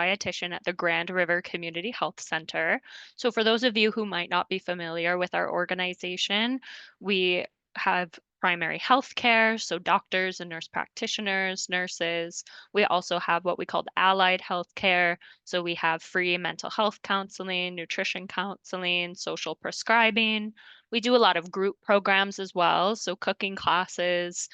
dietitian at the Grand River Community Health Center. So for those of you who might not be familiar with our organization, we have primary health care, so doctors and nurse practitioners, nurses. We also have what we call allied health care. So we have free mental health counseling, nutrition counseling, social prescribing. We do a lot of group programs as well, so cooking classes.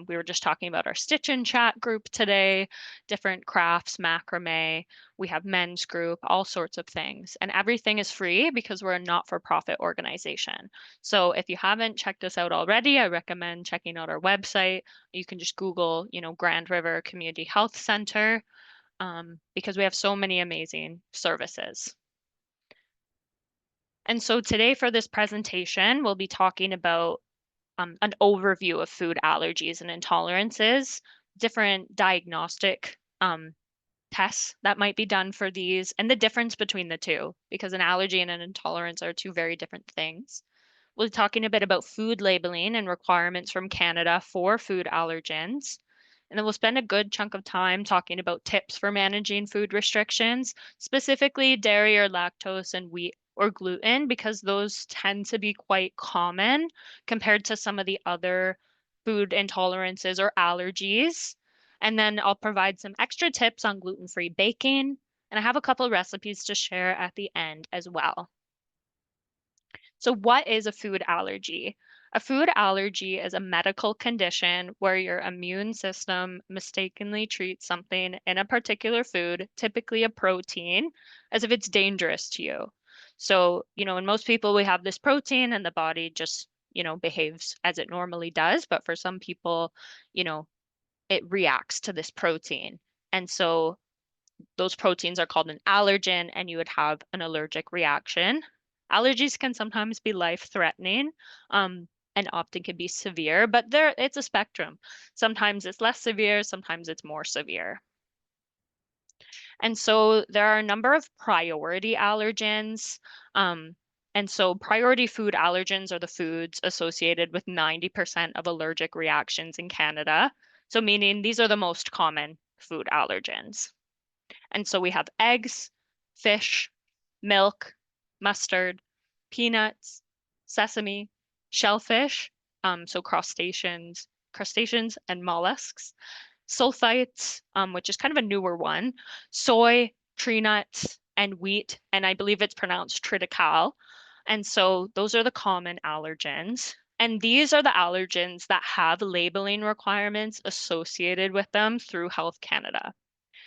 We were just talking about our Stitch and Chat group today, different crafts, macrame. We have men's group, all sorts of things. And everything is free because we're a not-for-profit organization. So if you haven't checked us out already, I recommend checking out our website. You can just Google, Grand River Community Health Center, because we have so many amazing services. And so today for this presentation, we'll be talking about an overview of food allergies and intolerances, different diagnostic tests that might be done for these, and the difference between the two, because an allergy and an intolerance are two very different things. We'll be talking a bit about food labeling and requirements from Canada for food allergens. And then we'll spend a good chunk of time talking about tips for managing food restrictions, specifically dairy or lactose and wheat or gluten, because those tend to be quite common compared to some of the other food intolerances or allergies. And then I'll provide some extra tips on gluten-free baking. And I have a couple recipes to share at the end as well. So, what is a food allergy? A food allergy is a medical condition where your immune system mistakenly treats something in a particular food, typically a protein, as if it's dangerous to you. So, in most people, we have this protein and the body just, behaves as it normally does. But for some people, it reacts to this protein. And so those proteins are called an allergen, and you would have an allergic reaction. Allergies can sometimes be life-threatening, and often can be severe, but it's a spectrum. Sometimes it's less severe, sometimes it's more severe. And so there are a number of priority allergens. And so priority food allergens are the foods associated with 90% of allergic reactions in Canada. So meaning these are the most common food allergens. And so we have eggs, fish, milk, mustard, peanuts, sesame, shellfish, so crustaceans and mollusks, sulfites, which is kind of a newer one, soy, tree nuts, and wheat, and I believe it's pronounced triticale. And so those are the common allergens. And these are the allergens that have labeling requirements associated with them through Health Canada.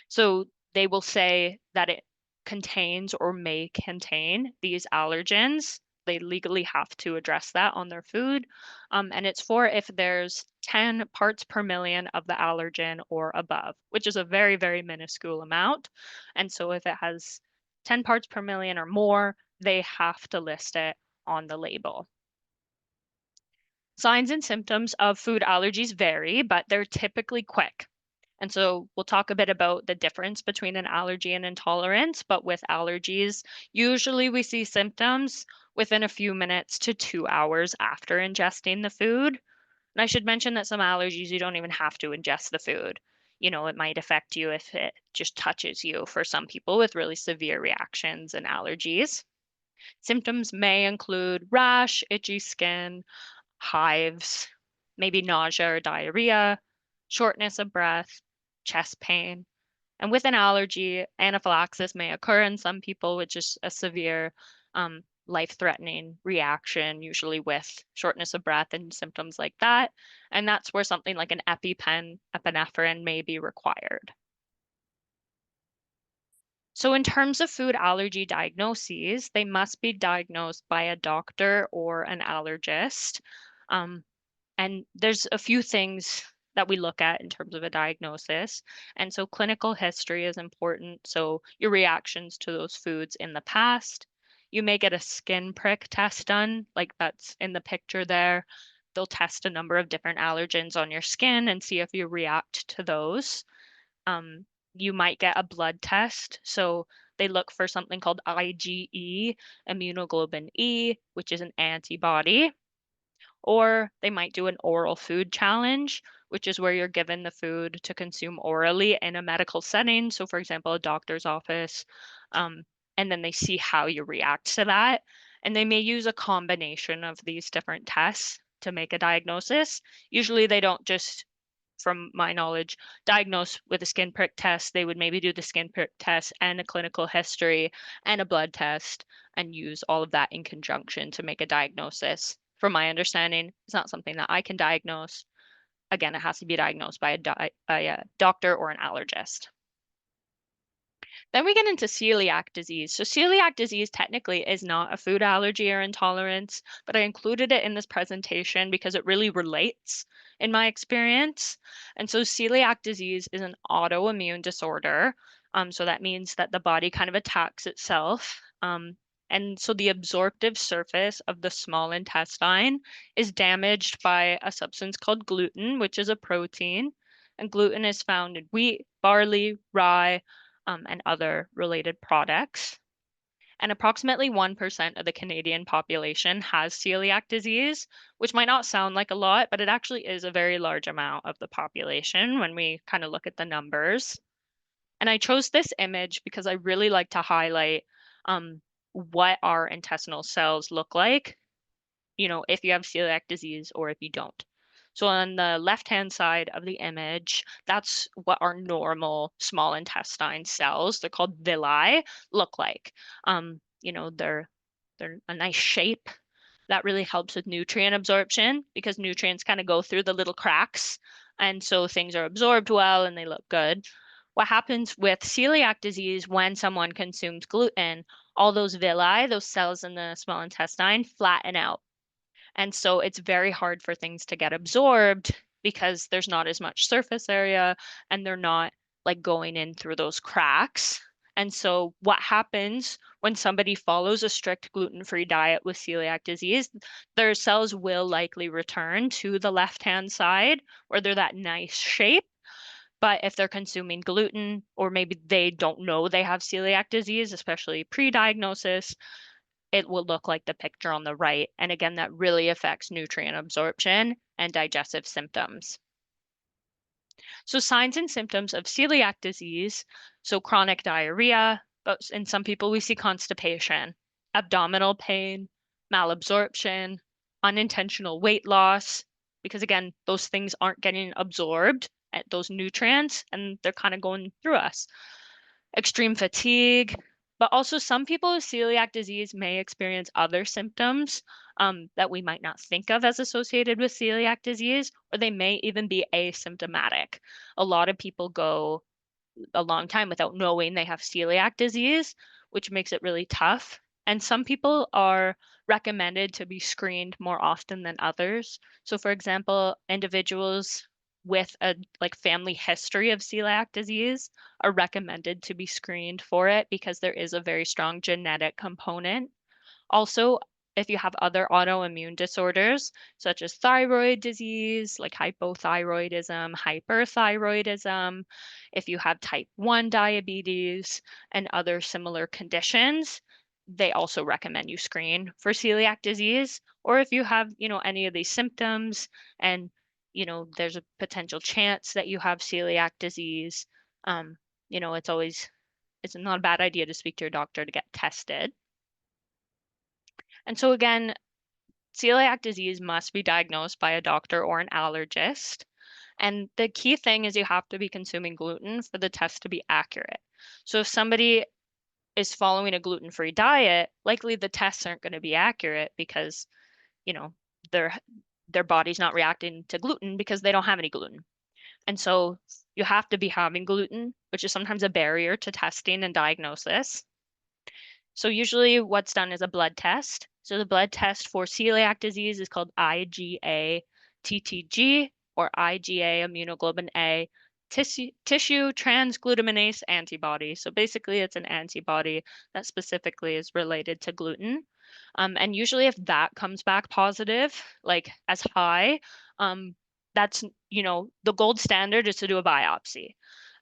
So they will say that it contains or may contain these allergens. They legally have to address that on their food. And it's for if there's 10 parts per million of the allergen or above, which is a very, very minuscule amount. And so if it has 10 parts per million or more, they have to list it on the label. Signs and symptoms of food allergies vary, but they're typically quick. And so we'll talk a bit about the difference between an allergy and intolerance, but with allergies, usually we see symptoms within a few minutes to 2 hours after ingesting the food. And I should mention that some allergies, you don't even have to ingest the food. It might affect you if it just touches you for some people with really severe reactions and allergies. Symptoms may include rash, itchy skin, hives, maybe nausea or diarrhea, shortness of breath, chest pain. And with an allergy, anaphylaxis may occur in some people, which is a severe, life-threatening reaction, usually with shortness of breath and symptoms like that. And that's where something like an epinephrine may be required. So in terms of food allergy diagnoses, they must be diagnosed by a doctor or an allergist. And there's a few things that we look at in terms of a diagnosis. And so clinical history is important. So your reactions to those foods in the past. You may get a skin prick test done, like that's in the picture there. They'll test a number of different allergens on your skin and see if you react to those. You might get a blood test. So they look for something called IgE, immunoglobulin E, which is an antibody. Or they might do an oral food challenge, which is where you're given the food to consume orally in a medical setting. So, for example, a doctor's office, um, and then they see how you react to that. And they may use a combination of these different tests to make a diagnosis. Usually, they don't just, from my knowledge, diagnose with a skin prick test. They would maybe do the skin prick test and a clinical history and a blood test and use all of that in conjunction to make a diagnosis. From my understanding, it's not something that I can diagnose. Again, it has to be diagnosed by a doctor or an allergist. Then we get into celiac disease. So celiac disease technically is not a food allergy or intolerance, but I included it in this presentation because it really relates in my experience. And so celiac disease is an autoimmune disorder. So that means that the body kind of attacks itself. And so the absorptive surface of the small intestine is damaged by a substance called gluten, which is a protein. And gluten is found in wheat, barley, rye, and other related products. And approximately 1% of the Canadian population has celiac disease, which might not sound like a lot, but it actually is a very large amount of the population when we kind of look at the numbers. And I chose this image because I really like to highlight what our intestinal cells look like, if you have celiac disease or if you don't. So on the left-hand side of the image, that's what our normal small intestine cells, they're called villi, look like. They're a nice shape that really helps with nutrient absorption because nutrients kind of go through the little cracks. And so things are absorbed well and they look good. What happens with celiac disease when someone consumes gluten, all those villi, those cells in the small intestine, flatten out. And so it's very hard for things to get absorbed because there's not as much surface area and they're not like going in through those cracks. And so what happens when somebody follows a strict gluten-free diet with celiac disease, their cells will likely return to the left-hand side where they're that nice shape. But if they're consuming gluten, or maybe they don't know they have celiac disease, especially pre-diagnosis, it will look like the picture on the right. And again, that really affects nutrient absorption and digestive symptoms. So signs and symptoms of celiac disease, so chronic diarrhea, but in some people we see constipation, abdominal pain, malabsorption, unintentional weight loss, because again, those things aren't getting absorbed, those nutrients, and they're kind of going through us. Extreme fatigue, but also some people with celiac disease may experience other symptoms that we might not think of as associated with celiac disease, or they may even be asymptomatic. A lot of people go a long time without knowing they have celiac disease, which makes it really tough. And some people are recommended to be screened more often than others. So, for example, individuals with a family history of celiac disease are recommended to be screened for it because there is a very strong genetic component. Also, if you have other autoimmune disorders, such as thyroid disease, like hypothyroidism, hyperthyroidism, if you have type 1 diabetes and other similar conditions, they also recommend you screen for celiac disease. Or if you have, any of these symptoms and, there's a potential chance that you have celiac disease, it's not a bad idea to speak to your doctor to get tested. And so again, celiac disease must be diagnosed by a doctor or an allergist. And the key thing is you have to be consuming gluten for the test to be accurate. So if somebody is following a gluten-free diet, likely the tests aren't going to be accurate because, you know, their their body's not reacting to gluten because they don't have any gluten. And so you have to be having gluten, which is sometimes a barrier to testing and diagnosis. So usually what's done is a blood test. So the blood test for celiac disease is called IgA-TTG or IgA immunoglobulin A tissue transglutaminase antibody. So basically it's an antibody that specifically is related to gluten. And usually if that comes back positive, like as high, that's, the gold standard is to do a biopsy,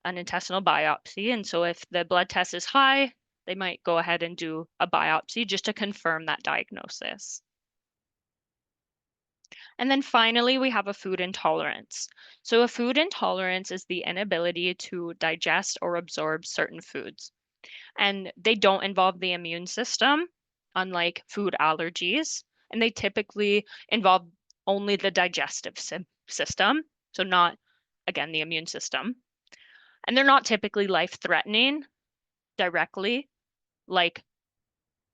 an intestinal biopsy. And so if the blood test is high, they might go ahead and do a biopsy just to confirm that diagnosis. And then finally, we have a food intolerance. So, a food intolerance is the inability to digest or absorb certain foods. And they don't involve the immune system, unlike food allergies. And they typically involve only the digestive system. So, not, again, the immune system. And they're not typically life-threatening directly, like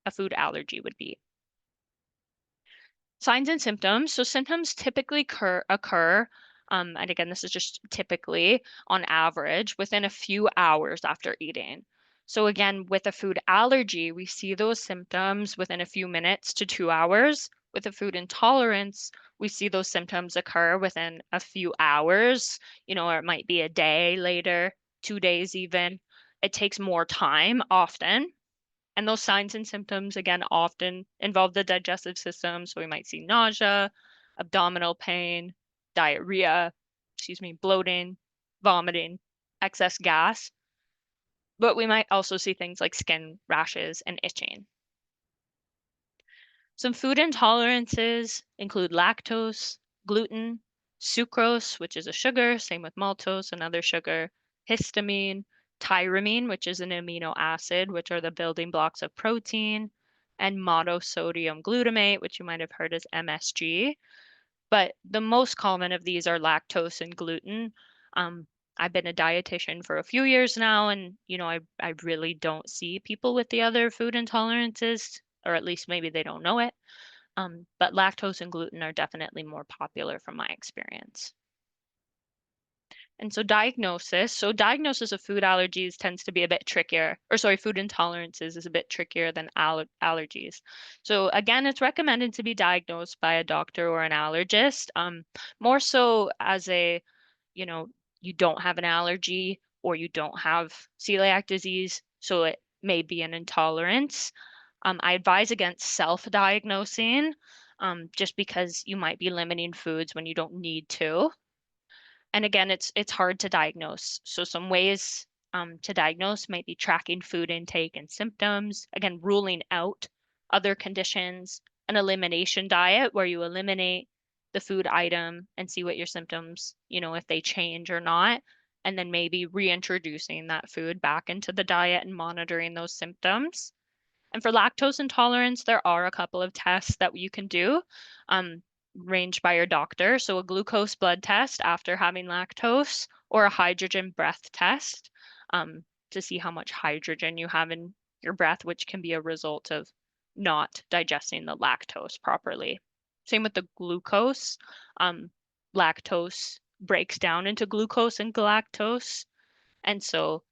a food allergy would be. Signs and symptoms. So symptoms typically occur, and again, this is just typically on average within a few hours after eating. So again, with a food allergy, we see those symptoms within a few minutes to 2 hours. With a food intolerance, we see those symptoms occur within a few hours, or it might be a day later, 2 days even. It takes more time often. And those signs and symptoms, again, often involve the digestive system. So we might see nausea, abdominal pain, diarrhea, bloating, vomiting, excess gas. But we might also see things like skin rashes and itching. Some food intolerances include lactose, gluten, sucrose, which is a sugar, same with maltose, another sugar, histamine, tyramine, which is an amino acid, which are the building blocks of protein, and monosodium glutamate, which you might have heard as MSG. But the most common of these are lactose and gluten. Um, I've been a dietitian for a few years now, and I really don't see people with the other food intolerances, or at least maybe they don't know it. But lactose and gluten are definitely more popular from my experience. And so diagnosis. So diagnosis of food allergies tends to be a bit trickier, or sorry, food intolerances is a bit trickier than allergies. So again, it's recommended to be diagnosed by a doctor or an allergist, more so as a, you know, you don't have an allergy or you don't have celiac disease, so it may be an intolerance. I advise against self-diagnosing, just because you might be limiting foods when you don't need to. And again, it's hard to diagnose. So some ways to diagnose might be tracking food intake and symptoms. Again, ruling out other conditions, an elimination diet where you eliminate the food item and see what your symptoms, if they change or not, and then maybe reintroducing that food back into the diet and monitoring those symptoms. And for lactose intolerance, there are a couple of tests that you can do, ranged by your doctor. So a glucose blood test after having lactose, or a hydrogen breath test, to see how much hydrogen you have in your breath, which can be a result of not digesting the lactose properly. Same with the glucose. Lactose breaks down into glucose and galactose. And so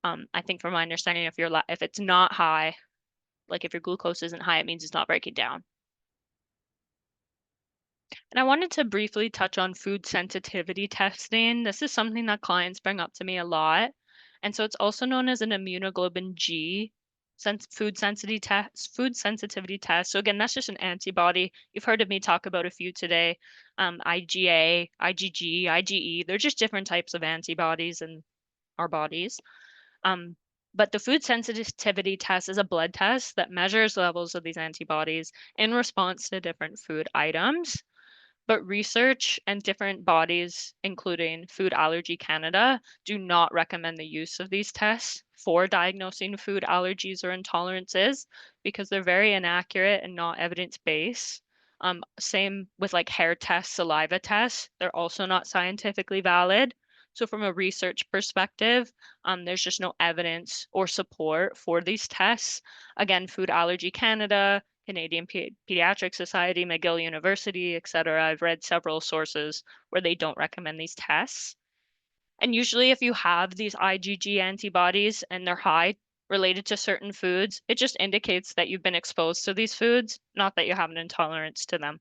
I think from my understanding, if it's not high, like if your glucose isn't high, it means it's not breaking down. And I wanted to briefly touch on food sensitivity testing. This is something that clients bring up to me a lot. And so it's also known as an immunoglobulin G food sensitivity test. So again, that's just an antibody. You've heard of me talk about a few today. IgA, IgG, IgE. They're just different types of antibodies in our bodies. Um, but the food sensitivity test is a blood test that measures levels of these antibodies in response to different food items. But research and different bodies, including Food Allergy Canada, do not recommend the use of these tests for diagnosing food allergies or intolerances because they're very inaccurate and not evidence-based. Same with like hair tests, saliva tests, they're also not scientifically valid. So from a research perspective, there's just no evidence or support for these tests. Again, Food Allergy Canada, Canadian Pediatric Society, McGill University, etc. I've read several sources where they don't recommend these tests. And usually, if you have these IgG antibodies and they're high related to certain foods, it just indicates that you've been exposed to these foods, not that you have an intolerance to them.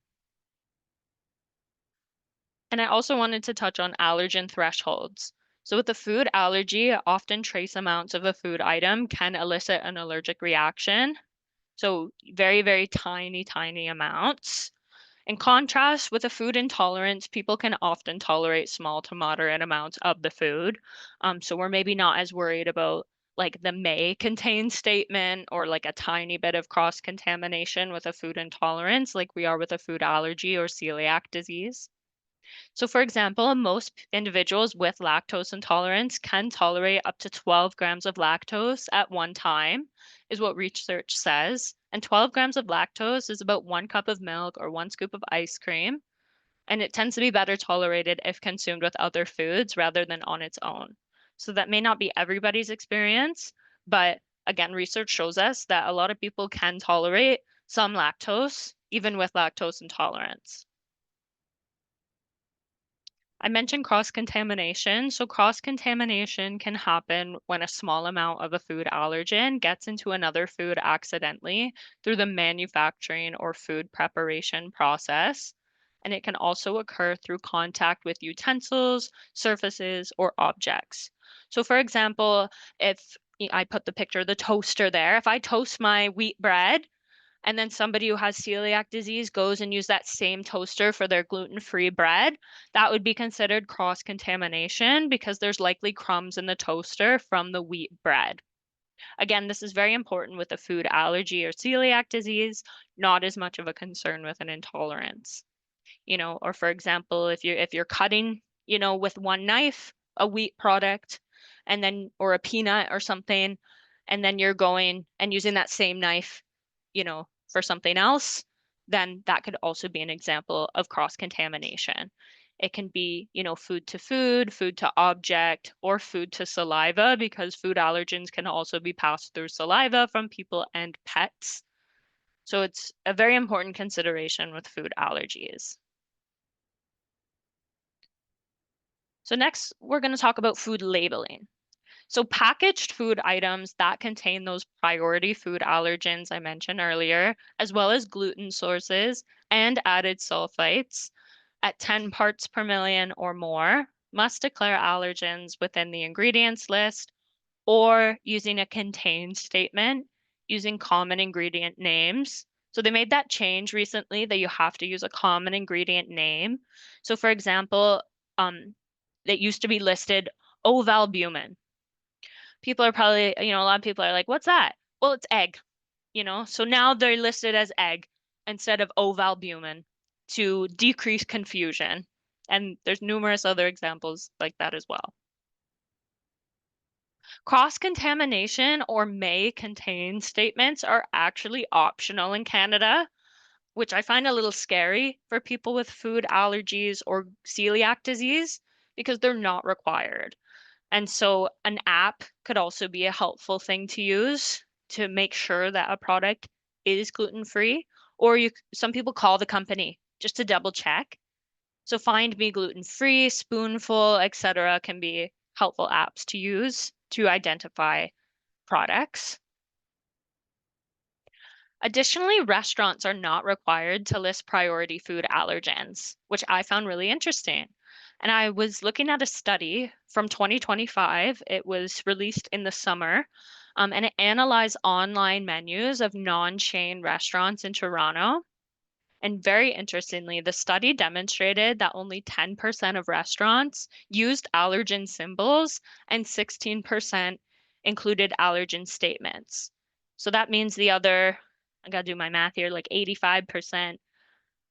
And I also wanted to touch on allergen thresholds. So with a food allergy, often trace amounts of a food item can elicit an allergic reaction. So very, very tiny, tiny amounts. In contrast, with a food intolerance, people can often tolerate small to moderate amounts of the food. So we're maybe not as worried about like the may contain statement or like a tiny bit of cross-contamination with a food intolerance, like we are with a food allergy or celiac disease. So, for example, most individuals with lactose intolerance can tolerate up to 12 grams of lactose at one time, is what research says. And 12 grams of lactose is about 1 cup of milk or 1 scoop of ice cream. And it tends to be better tolerated if consumed with other foods rather than on its own. So, that may not be everybody's experience, but again, research shows us that a lot of people can tolerate some lactose, even with lactose intolerance. I mentioned cross-contamination. So cross-contamination can happen when a small amount of a food allergen gets into another food accidentally through the manufacturing or food preparation process. And it can also occur through contact with utensils, surfaces, or objects. So for example, if I put the picture of the toaster there, if I toast my wheat bread, and then somebody who has celiac disease goes and use that same toaster for their gluten-free bread, that would be considered cross-contamination because there's likely crumbs in the toaster from the wheat bread. Again, this is very important with a food allergy or celiac disease, not as much of a concern with an intolerance. Or for example, if you're cutting, with one knife, a wheat product, and then or a peanut or something, and then you're going and using that same knife, for something else, then that could also be an example of cross-contamination. It can be, food to object, or food to saliva, because food allergens can also be passed through saliva from people and pets. So it's a very important consideration with food allergies. So next, we're going to talk about food labeling. So packaged food items that contain those priority food allergens I mentioned earlier, as well as gluten sources and added sulfites at 10 parts per million or more, must declare allergens within the ingredients list or using a contain statement using common ingredient names. So they made that change recently that you have to use a common ingredient name. So for example, that used to be listed ovalbumin. People are probably, a lot of people are like, what's that? Well, it's egg. So now they're listed as egg instead of ovalbumin to decrease confusion. And there's numerous other examples like that as well. Cross-contamination or may contain statements are actually optional in Canada, which I find a little scary for people with food allergies or celiac disease because they're not required. And so an app could also be a helpful thing to use to make sure that a product is gluten-free, or some people call the company just to double check. So Find Me Gluten-Free, Spoonful, etc. can be helpful apps to use to identify products. Additionally, restaurants are not required to list priority food allergens, which I found really interesting. And I was looking at a study from 2025. It was released in the summer, and it analyzed online menus of non-chain restaurants in Toronto. And very interestingly, the study demonstrated that only 10% of restaurants used allergen symbols and 16% included allergen statements. So that means the other, I gotta do my math here, like 85%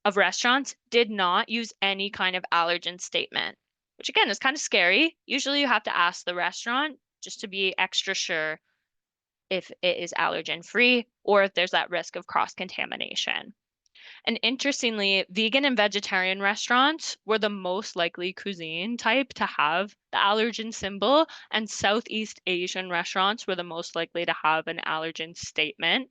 of restaurants did not use any kind of allergen statement, which again is kind of scary. Usually you have to ask the restaurant just to be extra sure if it is allergen free or if there's that risk of cross-contamination. And interestingly, vegan and vegetarian restaurants were the most likely cuisine type to have the allergen symbol, and Southeast Asian restaurants were the most likely to have an allergen statement.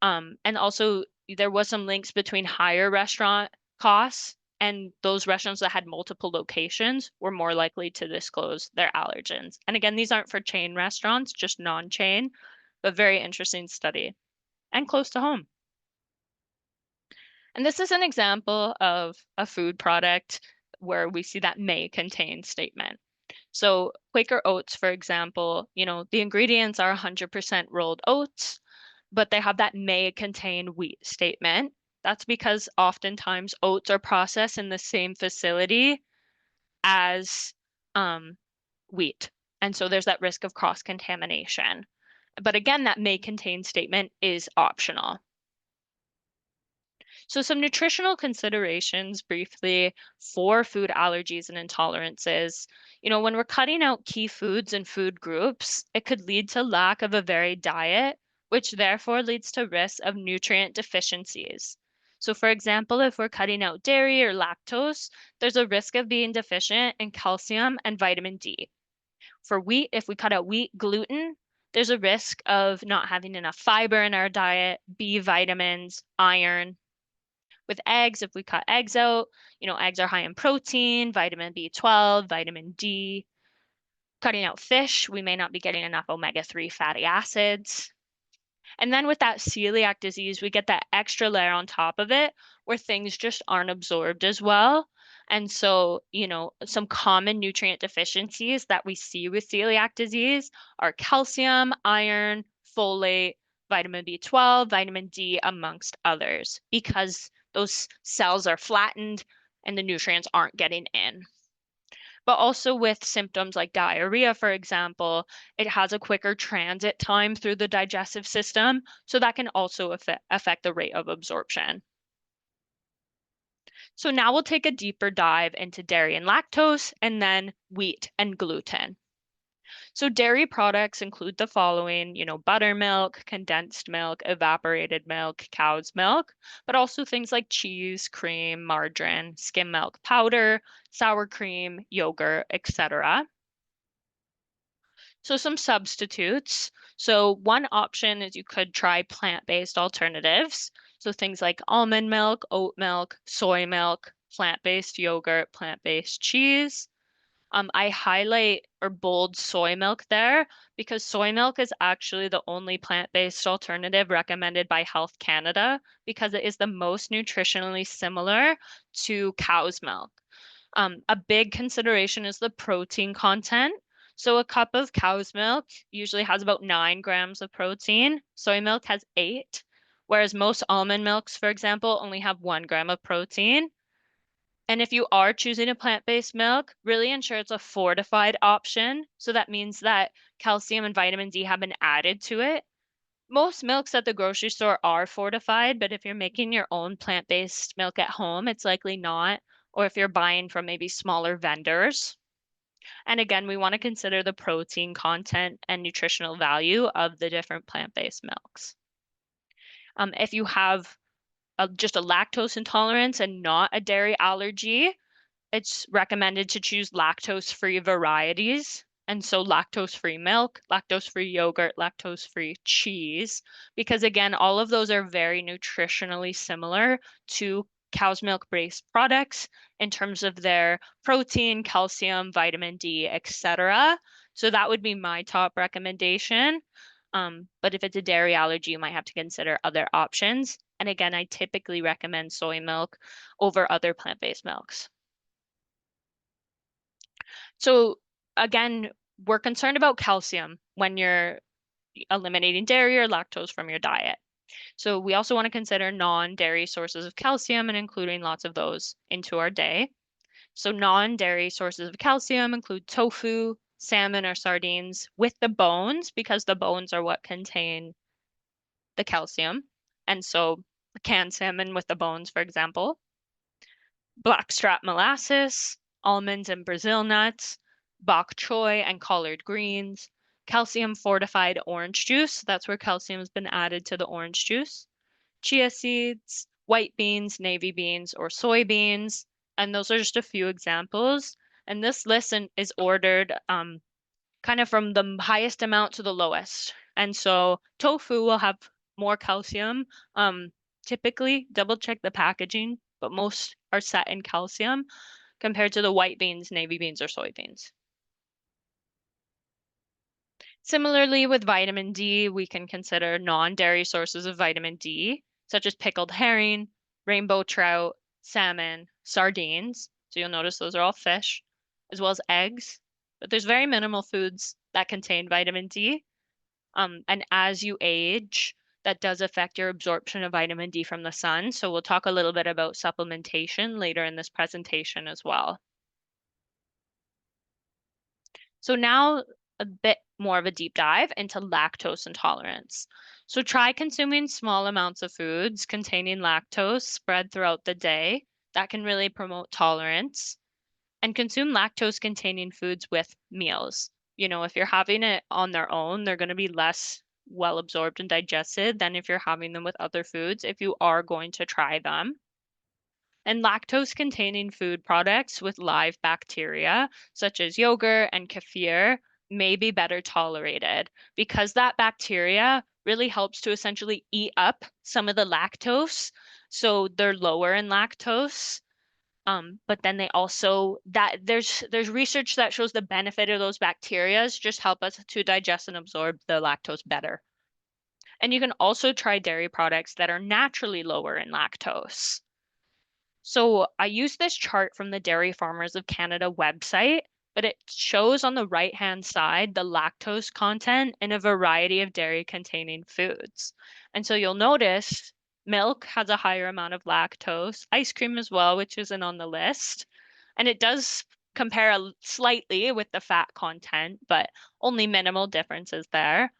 And also, there was some links between higher restaurant costs and those restaurants that had multiple locations were more likely to disclose their allergens. And again, these aren't for chain restaurants, just non-chain, but very interesting study and close to home. And this is an example of a food product where we see that may contain statement. So Quaker oats, for example, the ingredients are 100% rolled oats, but they have that may contain wheat statement. That's because oftentimes oats are processed in the same facility as wheat. And so there's that risk of cross-contamination. But again, that may contain statement is optional. So some nutritional considerations briefly for food allergies and intolerances. When we're cutting out key foods and food groups, it could lead to lack of a varied diet, which therefore leads to risk of nutrient deficiencies. So for example, if we're cutting out dairy or lactose, there's a risk of being deficient in calcium and vitamin D. For wheat, if we cut out wheat, gluten, there's a risk of not having enough fiber in our diet, B vitamins, iron. With eggs, if we cut eggs out, eggs are high in protein, vitamin B12, vitamin D. Cutting out fish, we may not be getting enough omega-3 fatty acids. And then with that celiac disease, we get that extra layer on top of it where things just aren't absorbed as well. And so, some common nutrient deficiencies that we see with celiac disease are calcium, iron, folate, vitamin B12, vitamin D, amongst others, because those cells are flattened and the nutrients aren't getting in. But also with symptoms like diarrhea, for example, it has a quicker transit time through the digestive system, so that can also affect the rate of absorption. So now we'll take a deeper dive into dairy and lactose, and then wheat and gluten. So dairy products include the following, buttermilk, condensed milk, evaporated milk, cow's milk, but also things like cheese, cream, margarine, skim milk powder, sour cream, yogurt, etc. So some substitutes. So one option is you could try plant-based alternatives. So things like almond milk, oat milk, soy milk, plant-based yogurt, plant-based cheese. I highlight or bold soy milk there because soy milk is actually the only plant-based alternative recommended by Health Canada because it is the most nutritionally similar to cow's milk. A big consideration is the protein content. So a cup of cow's milk usually has about 9 grams of protein. Soy milk has 8, whereas most almond milks, for example, only have 1 gram of protein. And if you are choosing a plant-based milk, really ensure it's a fortified option. So that means that calcium and vitamin D have been added to it. Most milks at the grocery store are fortified, but if you're making your own plant-based milk at home, it's likely not, or if you're buying from maybe smaller vendors. And again, we want to consider the protein content and nutritional value of the different plant-based milks. If you have just a lactose intolerance and not a dairy allergy, it's recommended to choose lactose-free varieties. And so lactose-free milk, lactose-free yogurt, lactose-free cheese, because again, all of those are very nutritionally similar to cow's milk-based products in terms of their protein, calcium, vitamin D, etc. So that would be my top recommendation. But if it's a dairy allergy, you might have to consider other options. And again, I typically recommend soy milk over other plant-based milks. So again, we're concerned about calcium when you're eliminating dairy or lactose from your diet. So we also want to consider non-dairy sources of calcium and including lots of those into our day. So non-dairy sources of calcium include tofu, salmon or sardines with the bones because the bones are what contain the calcium. And so canned salmon with the bones, for example, blackstrap molasses, almonds and Brazil nuts, bok choy and collard greens, calcium fortified orange juice. That's where calcium has been added to the orange juice, chia seeds, white beans, navy beans, or soybeans. And those are just a few examples. And this list is ordered kind of from the highest amount to the lowest. And so tofu will have more calcium. Typically, double check the packaging, but most are set in calcium compared to the white beans, navy beans, or soybeans. Similarly, with vitamin D, we can consider non-dairy sources of vitamin D, such as pickled herring, rainbow trout, salmon, sardines. So you'll notice those are all fish, as well as eggs. But there's very minimal foods that contain vitamin D. And as you age, that does affect your absorption of vitamin D from the sun. So we'll talk a little bit about supplementation later in this presentation as well. So now a bit more of a deep dive into lactose intolerance. So try consuming small amounts of foods containing lactose spread throughout the day. That can really promote tolerance. And consume lactose containing foods with meals. If you're having it on their own, they're going to be less well absorbed and digested than if you're having them with other foods, if you are going to try them. And lactose containing food products with live bacteria, such as yogurt and kefir, may be better tolerated because that bacteria really helps to essentially eat up some of the lactose. So they're lower in lactose. But then they also that there's research that shows the benefit of those bacterias just help us to digest and absorb the lactose better. And you can also try dairy products that are naturally lower in lactose. So I use this chart from the Dairy Farmers of Canada website, but it shows on the right-hand side the lactose content in a variety of dairy-containing foods. And so you'll notice milk has a higher amount of lactose, ice cream as well, which isn't on the list. And it does compare slightly with the fat content, but only minimal differences there.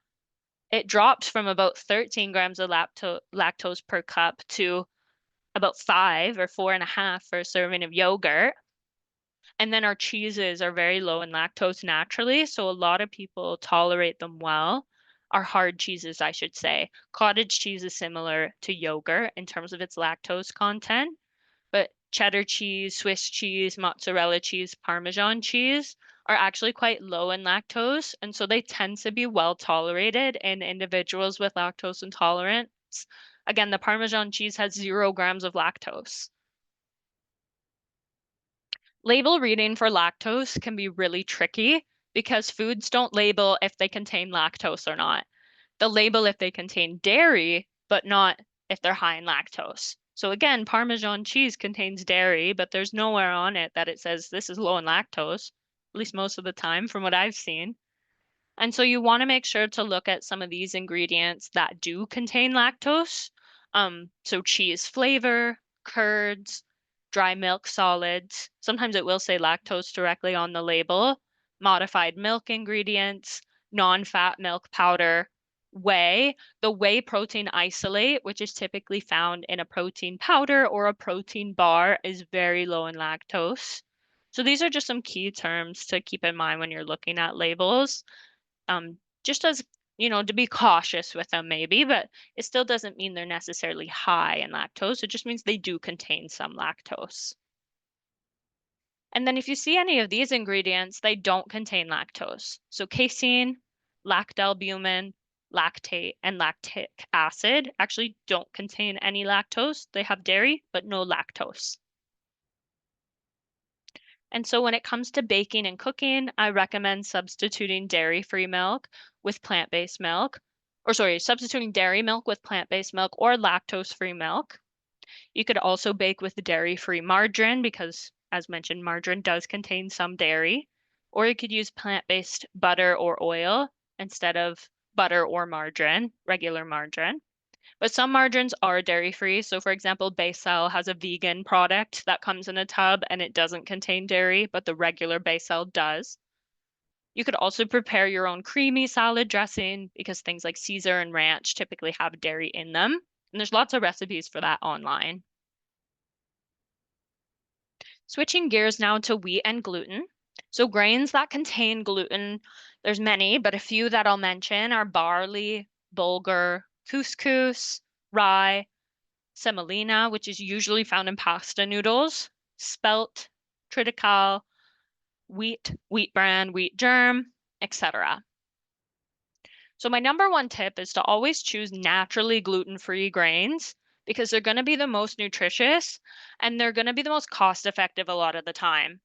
It drops from about 13 grams of lactose per cup to about 5 or 4.5 for a serving of yogurt. And then our cheeses are very low in lactose naturally, so a lot of people tolerate them well. Our hard cheeses, I should say. Cottage cheese is similar to yogurt in terms of its lactose content, but cheddar cheese, Swiss cheese, mozzarella cheese, Parmesan cheese are actually quite low in lactose, and so they tend to be well tolerated in individuals with lactose intolerance. Again, the Parmesan cheese has 0 grams of lactose. Label reading for lactose can be really tricky because foods don't label if they contain lactose or not. They'll label if they contain dairy, but not if they're high in lactose. So again, Parmesan cheese contains dairy, but there's nowhere on it that it says this is low in lactose, at least most of the time from what I've seen. And so you want to make sure to look at some of these ingredients that do contain lactose. So cheese flavor, curds, dry milk solids. Sometimes it will say lactose directly on the label. Modified milk ingredients, non-fat milk powder, whey. The whey protein isolate, which is typically found in a protein powder or a protein bar, is very low in lactose. So these are just some key terms to keep in mind when you're looking at labels just as, to be cautious with them maybe, but it still doesn't mean they're necessarily high in lactose. It just means they do contain some lactose. And then if you see any of these ingredients, they don't contain lactose. So casein, lactalbumin, lactate, and lactic acid actually don't contain any lactose. They have dairy, but no lactose. And so when it comes to baking and cooking, I recommend substituting dairy-free milk with plant-based milk, or sorry, substituting dairy milk with plant-based milk or lactose-free milk. You could also bake with dairy-free margarine because, as mentioned, margarine does contain some dairy. Or you could use plant-based butter or oil instead of butter or margarine, regular margarine. But some margarines are dairy free. So, for example, Baecel has a vegan product that comes in a tub and it doesn't contain dairy, but the regular Baecel does. You could also prepare your own creamy salad dressing because things like Caesar and ranch typically have dairy in them. And there's lots of recipes for that online. Switching gears now to wheat and gluten. So, grains that contain gluten, there's many, but a few that I'll mention are barley, bulgur, couscous, rye, semolina, which is usually found in pasta noodles, spelt, triticale, wheat bran, wheat germ, etc. So my number one tip is to always choose naturally gluten-free grains because they're going to be the most nutritious and they're going to be the most cost-effective a lot of the time.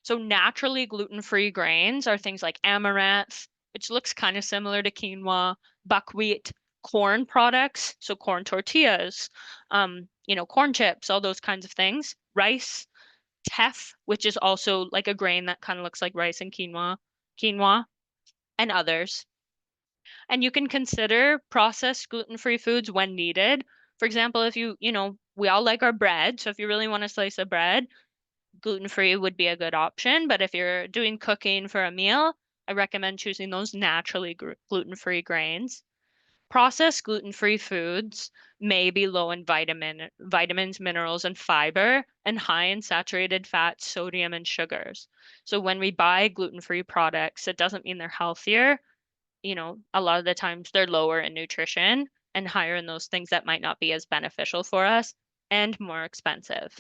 So naturally gluten-free grains are things like amaranth, which looks kind of similar to quinoa, buckwheat, corn products, so corn tortillas, corn chips, all those kinds of things. Rice, teff, which is also like a grain that kind of looks like rice and quinoa, and others. And you can consider processed gluten-free foods when needed. For example, if we all like our bread, so if you really want a slice of bread, gluten-free would be a good option. But if you're doing cooking for a meal, I recommend choosing those naturally gluten-free grains. Processed gluten-free foods may be low in vitamins, minerals, and fiber, and high in saturated fat, sodium, and sugars. So when we buy gluten-free products, it doesn't mean they're healthier. A lot of the times they're lower in nutrition and higher in those things that might not be as beneficial for us and more expensive.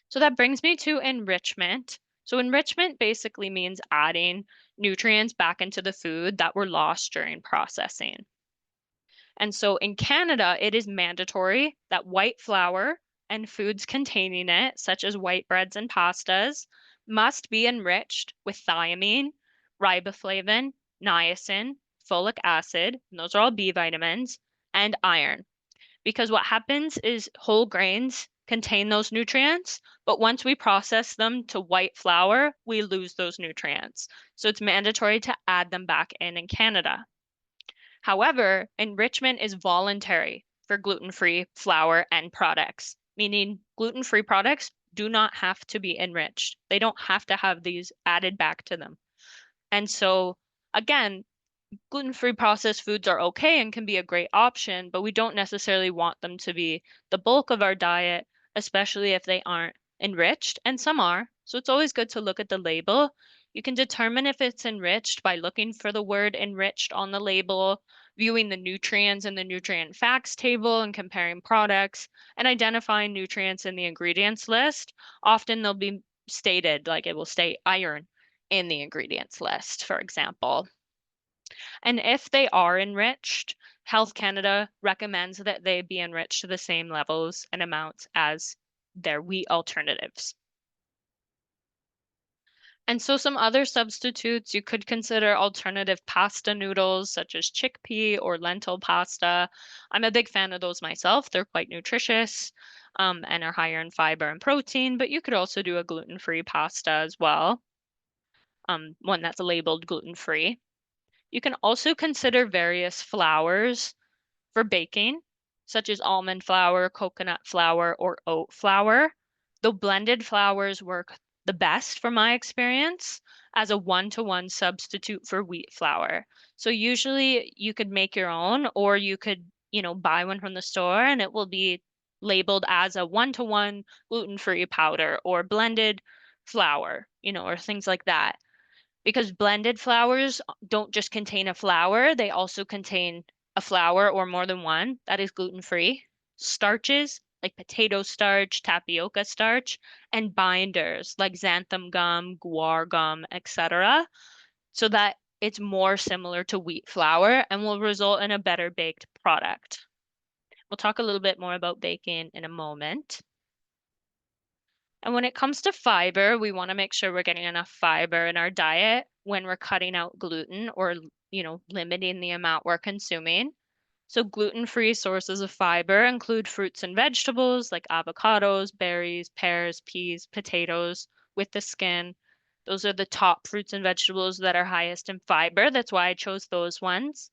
So that brings me to enrichment. So enrichment basically means adding nutrients back into the food that were lost during processing. And so in Canada, it is mandatory that white flour and foods containing it, such as white breads and pastas, must be enriched with thiamine, riboflavin, niacin, folic acid, and those are all B vitamins, and iron. Because what happens is whole grains contain those nutrients, but once we process them to white flour, we lose those nutrients. So it's mandatory to add them back in Canada. However, enrichment is voluntary for gluten-free flour and products, meaning gluten-free products do not have to be enriched. They don't have to have these added back to them. And so, again, gluten-free processed foods are okay and can be a great option, but we don't necessarily want them to be the bulk of our diet, especially if they aren't enriched, and some are. So it's always good to look at the label. You can determine if it's enriched by looking for the word enriched on the label, viewing the nutrients in the nutrient facts table and comparing products, and identifying nutrients in the ingredients list. Often they'll be stated, like it will state iron in the ingredients list, for example. And if they are enriched, Health Canada recommends that they be enriched to the same levels and amounts as their wheat alternatives. And so some other substitutes you could consider alternative pasta noodles such as chickpea or lentil pasta. I'm a big fan of those myself. They're quite nutritious, and are higher in fiber and protein, but you could also do a gluten-free pasta as well, one that's labeled gluten-free. You can also consider various flours for baking, such as almond flour, coconut flour, or oat flour. Though blended flours work the best from my experience as a one-to-one substitute for wheat flour. So usually you could make your own, or you could, buy one from the store and it will be labeled as a one-to-one gluten-free powder or blended flour, or things like that, because blended flours don't just contain a flour, they also contain a flour or more than one that is gluten-free, starches like potato starch, tapioca starch, and binders like xanthan gum, guar gum, etc., so that it's more similar to wheat flour and will result in a better baked product. We'll talk a little bit more about baking in a moment. And when it comes to fiber, we want to make sure we're getting enough fiber in our diet when we're cutting out gluten or, limiting the amount we're consuming. So gluten-free sources of fiber include fruits and vegetables like avocados, berries, pears, peas, potatoes with the skin. Those are the top fruits and vegetables that are highest in fiber. That's why I chose those ones.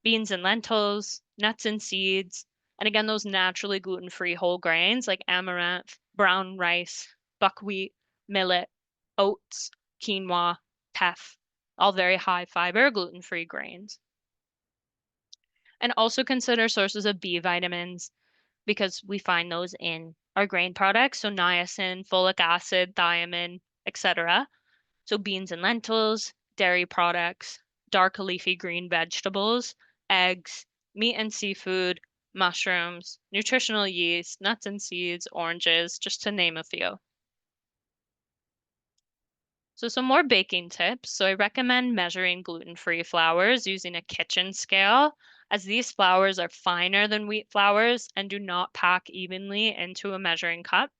Beans and lentils, nuts and seeds, and again, those naturally gluten-free whole grains like amaranth, brown rice, buckwheat, millet, oats, quinoa, teff, all very high fiber gluten-free grains. And also consider sources of B vitamins because we find those in our grain products, so niacin, folic acid, thiamine, etc. So beans and lentils, dairy products, dark leafy green vegetables, eggs, meat and seafood, mushrooms, nutritional yeast, nuts and seeds, oranges, just to name a few. So some more baking tips. So I recommend measuring gluten-free flours using a kitchen scale, as these flours are finer than wheat flours and do not pack evenly into a measuring cup.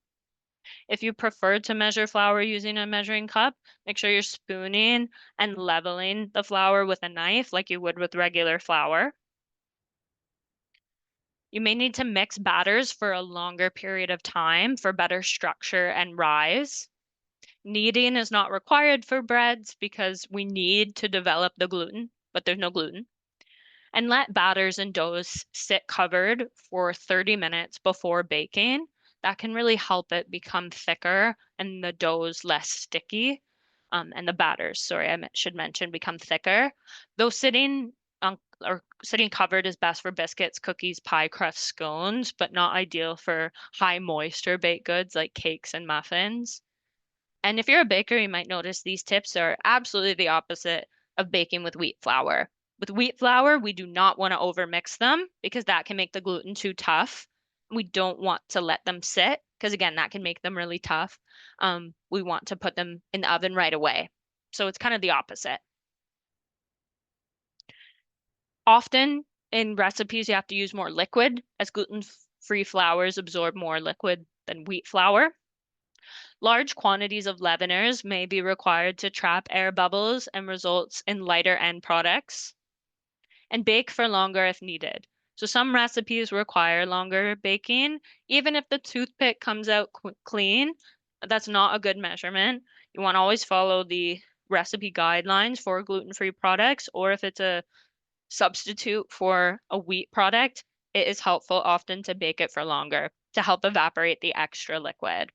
If you prefer to measure flour using a measuring cup, make sure you're spooning and leveling the flour with a knife like you would with regular flour. You may need to mix batters for a longer period of time for better structure and rise. Kneading is not required for breads because we need to develop the gluten, but there's no gluten. And let batters and doughs sit covered for 30 minutes before baking. That can really help it become thicker and the doughs less sticky. and the batters, sorry, should mention, become thicker. Though sitting on or sitting covered is best for biscuits, cookies, pie crust, scones, but not ideal for high moisture baked goods like cakes and muffins. And if you're a baker, you might notice these tips are absolutely the opposite of baking with wheat flour. With wheat flour, we do not want to overmix them because that can make the gluten too tough. We don't want to let them sit because, again, that can make them really tough. We want to put them in the oven right away. So it's kind of the opposite. Often in recipes, you have to use more liquid as gluten-free flours absorb more liquid than wheat flour. Large quantities of leaveners may be required to trap air bubbles and results in lighter end products, and bake for longer if needed. So some recipes require longer baking, even if the toothpick comes out clean. That's not a good measurement. You want to always follow the recipe guidelines for gluten-free products, or if it's a substitute for a wheat product, it is helpful often to bake it for longer to help evaporate the extra liquid.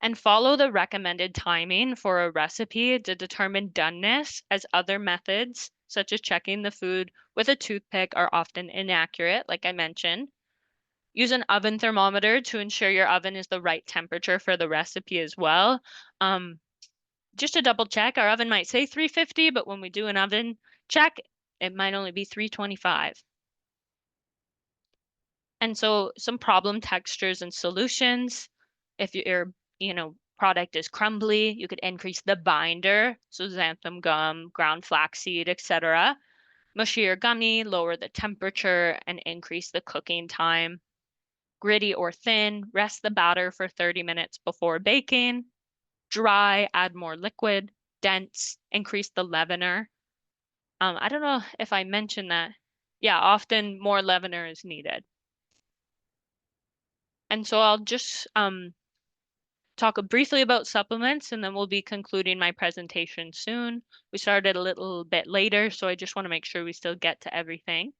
And follow the recommended timing for a recipe to determine doneness, as other methods, such as checking the food with a toothpick, are often inaccurate, like I mentioned. Use an oven thermometer to ensure your oven is the right temperature for the recipe as well. Just to double check, our oven might say 350, but when we do an oven check, it might only be 325. And so some problem textures and solutions. If your product is crumbly, you could increase the binder, so xanthan gum, ground flaxseed, etc. Mushy or gummy, lower the temperature and increase the cooking time. Gritty or thin, rest the batter for 30 minutes before baking. Dry, add more liquid. Dense, increase the leavener. I don't know if I mentioned that. Yeah, often more leavener is needed. And so I'll just talk briefly about supplements, and then we'll be concluding my presentation soon. We started a little bit later, so I just want to make sure we still get to everything.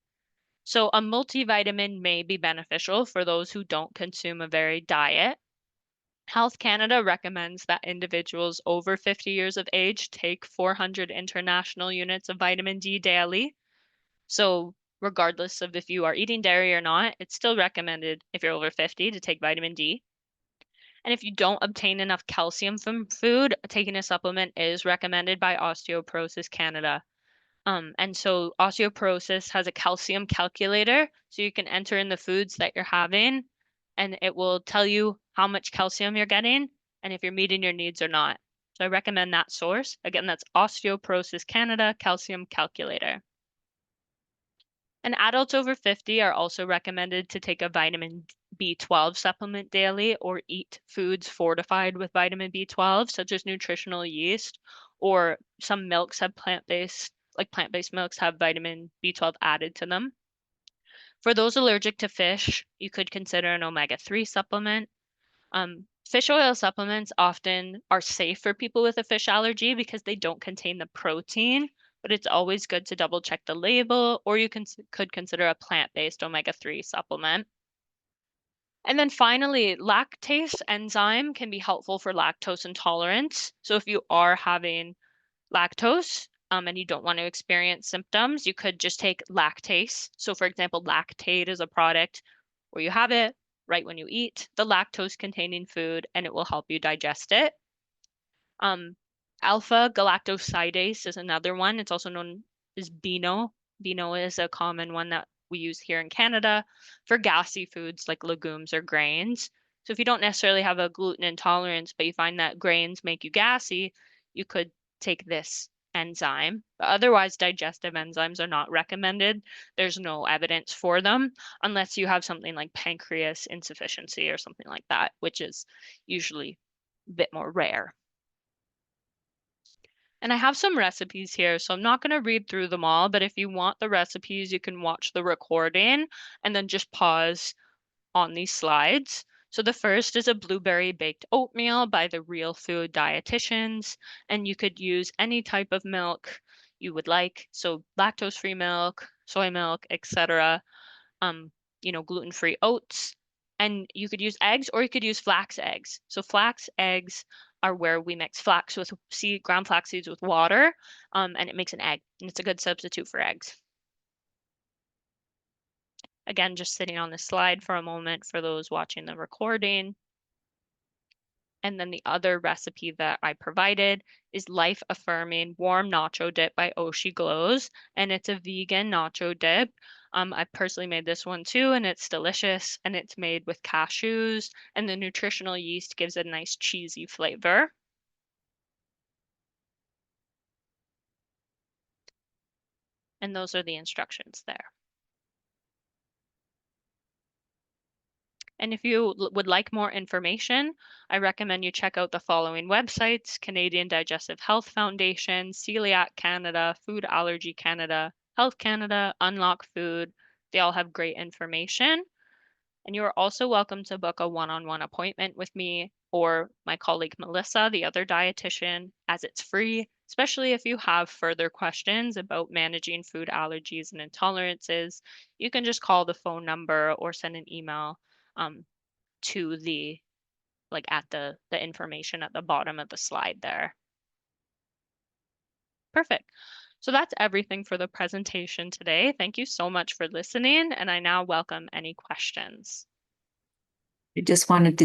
So a multivitamin may be beneficial for those who don't consume a varied diet. Health Canada recommends that individuals over 50 years of age take 400 international units of vitamin D daily. So regardless of if you are eating dairy or not, it's still recommended if you're over 50 to take vitamin D. And if you don't obtain enough calcium from food, taking a supplement is recommended by Osteoporosis Canada. And so Osteoporosis has a calcium calculator, so you can enter in the foods that you're having, and it will tell you how much calcium you're getting and if you're meeting your needs or not. So I recommend that source. Again, that's Osteoporosis Canada calcium calculator. And adults over 50 are also recommended to take a vitamin B12 supplement daily or eat foods fortified with vitamin B12, such as nutritional yeast, or some milks have plant-based milks have vitamin B12 added to them. For those allergic to fish, you could consider an omega-3 supplement. Fish oil supplements often are safe for people with a fish allergy because they don't contain the protein, but it's always good to double check the label, or you could consider a plant-based omega-3 supplement. And then finally, lactase enzyme can be helpful for lactose intolerance. So if you are having lactose, and you don't want to experience symptoms, you could just take lactase. So for example, Lactaid is a product where you have it right when you eat the lactose containing food and it will help you digest it. Alpha galactosidase is another one. It's also known as BINO. BINO is a common one that we use here in Canada for gassy foods like legumes or grains. So if you don't necessarily have a gluten intolerance, but you find that grains make you gassy, you could take this enzyme. But otherwise, digestive enzymes are not recommended. There's no evidence for them unless you have something like pancreas insufficiency or something like that, which is usually a bit more rare. And I have some recipes here, so I'm not going to read through them all, but if you want the recipes, you can watch the recording and then just pause on these slides. So the first is a blueberry baked oatmeal by the Real Food Dietitians, and you could use any type of milk you would like. So lactose-free milk, soy milk, etc. Gluten-free oats. And you could use eggs or you could use flax eggs. So flax eggs are where we mix ground flax seeds with water, and it makes an egg, and it's a good substitute for eggs. Again, just sitting on the slide for a moment for those watching the recording. And then the other recipe that I provided is Life Affirming Warm Nacho Dip by Oshi Glows, and it's a vegan nacho dip. I personally made this one too, and it's delicious, and it's made with cashews, and the nutritional yeast gives it a nice cheesy flavor. And those are the instructions there. And if you would like more information, I recommend you check out the following websites: Canadian Digestive Health Foundation, Celiac Canada, Food Allergy Canada, Health Canada, Unlock Food. They all have great information. And you are also welcome to book a one-on-one appointment with me or my colleague Melissa, the other dietitian, as it's free, especially if you have further questions about managing food allergies and intolerances. You can just call the phone number or send an email to the at the information at the bottom of the slide there. Perfect. So that's everything for the presentation today. Thank you so much for listening, and I now welcome any questions. I just wanted to